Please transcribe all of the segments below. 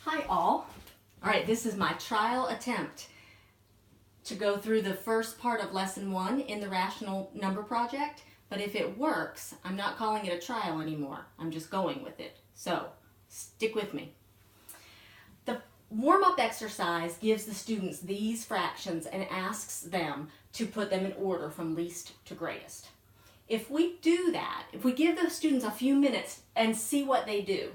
Hi all. All right, this is my trial attempt to go through the first part of lesson 1 in the rational number project, but if it works, I'm not calling it a trial anymore. I'm just going with it. So stick with me. The warm-up exercise gives the students these fractions and asks them to put them in order from least to greatest. If we do that, if we give the students a few minutes and see what they do,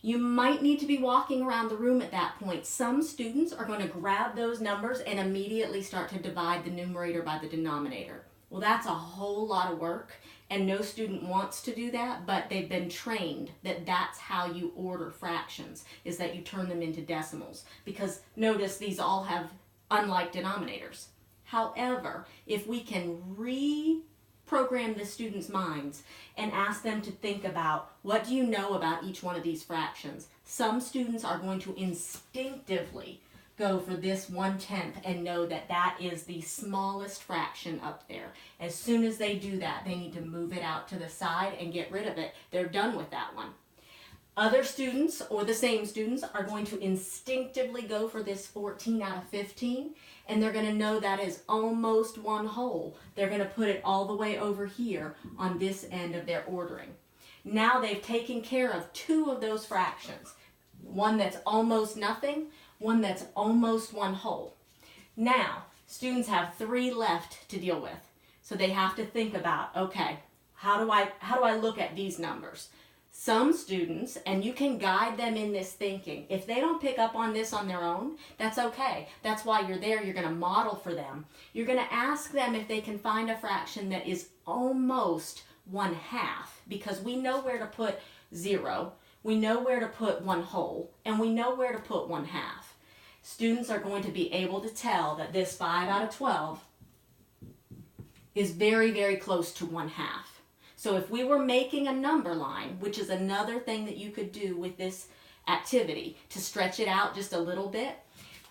you might need to be walking around the room at that point. Some students are going to grab those numbers and immediately start to divide the numerator by the denominator. Well, that's a whole lot of work, and no student wants to do that, but they've been trained that that's how you order fractions, is that you turn them into decimals. Because notice these all have unlike denominators. However, if we can reprogram the students' minds and ask them to think about what do you know about each one of these fractions. Some students are going to instinctively go for this 1/10 and know that that is the smallest fraction up there. As soon as they do that, they need to move it out to the side and get rid of it. They're done with that one. Other students, or the same students, are going to instinctively go for this 14 out of 15, and they're going to know that is almost one whole. They're going to put it all the way over here on this end of their ordering. Now they've taken care of two of those fractions. One that's almost nothing, one that's almost one whole. Now, students have 3 left to deal with. So they have to think about, okay, how do I look at these numbers? Some students, and you can guide them in this thinking, if they don't pick up on this on their own, that's okay. That's why you're there. You're going to model for them. You're going to ask them if they can find a fraction that is almost 1/2, because we know where to put 0, we know where to put 1 whole, and we know where to put 1/2. Students are going to be able to tell that this 5 out of 12 is very, very close to 1/2. So if we were making a number line, which is another thing that you could do with this activity to stretch it out just a little bit,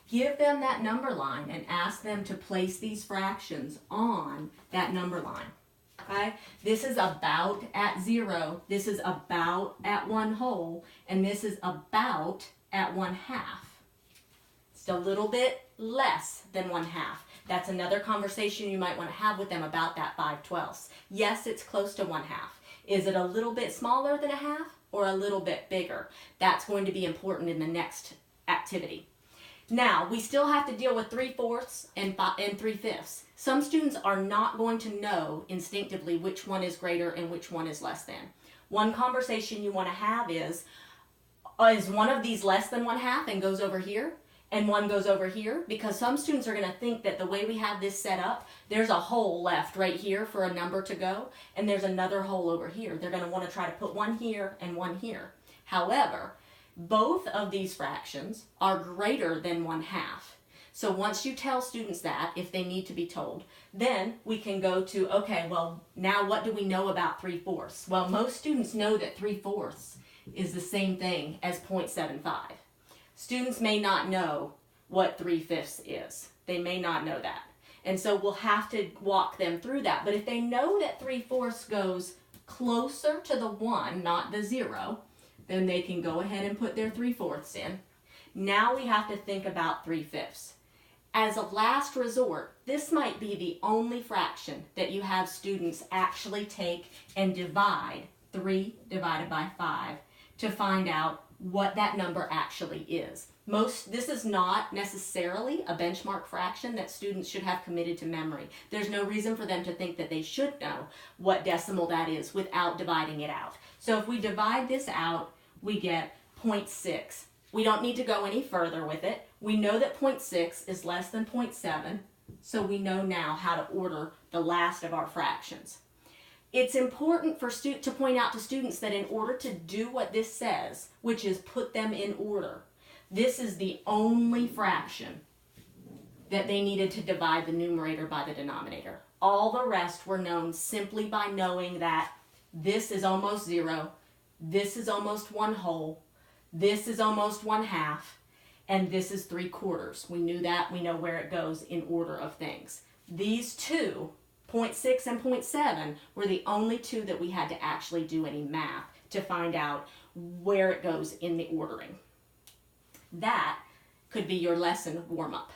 give them that number line and ask them to place these fractions on that number line. Okay? This is about at 0, this is about at 1 whole, and this is about at 1/2. It's a little bit less than 1/2. That's another conversation you might want to have with them about that 5/12. Yes, it's close to 1/2. Is it a little bit smaller than 1/2 or a little bit bigger? That's going to be important in the next activity. Now, we still have to deal with 3/4 and 3/5. Some students are not going to know instinctively which one is greater and which one is less than. One conversation you want to have is one of these less than 1/2 and goes over here? And one goes over here, because some students are going to think that the way we have this set up, there's a hole left right here for a number to go, and there's another hole over here. They're going to want to try to put one here and one here. However, both of these fractions are greater than 1/2. So once you tell students that, if they need to be told, then we can go to, okay, well, now what do we know about 3/4? Well, most students know that 3/4 is the same thing as 0.75. Students may not know what 3/5 is. They may not know that. And so we'll have to walk them through that. But if they know that 3/4 goes closer to the 1, not the 0, then they can go ahead and put their 3/4 in. Now we have to think about 3/5. As a last resort, this might be the only fraction that you have students actually take and divide 3 divided by 5 to find out what that number actually is. This is not necessarily a benchmark fraction that students should have committed to memory. There's no reason for them to think that they should know what decimal that is without dividing it out. So if we divide this out, we get 0.6. We don't need to go any further with it. We know that 0.6 is less than 0.7, so we know now how to order the last of our fractions. It's important to point out to students that in order to do what this says, which is put them in order, this is the only fraction that they needed to divide the numerator by the denominator. All the rest were known simply by knowing that this is almost 0, this is almost 1 whole, this is almost 1/2, and this is 3/4. We knew that. We know where it goes in order of things. These two, 0.6 and 0.7, were the only two that we had to actually do any math to find out where it goes in the ordering. that could be your lesson warm-up.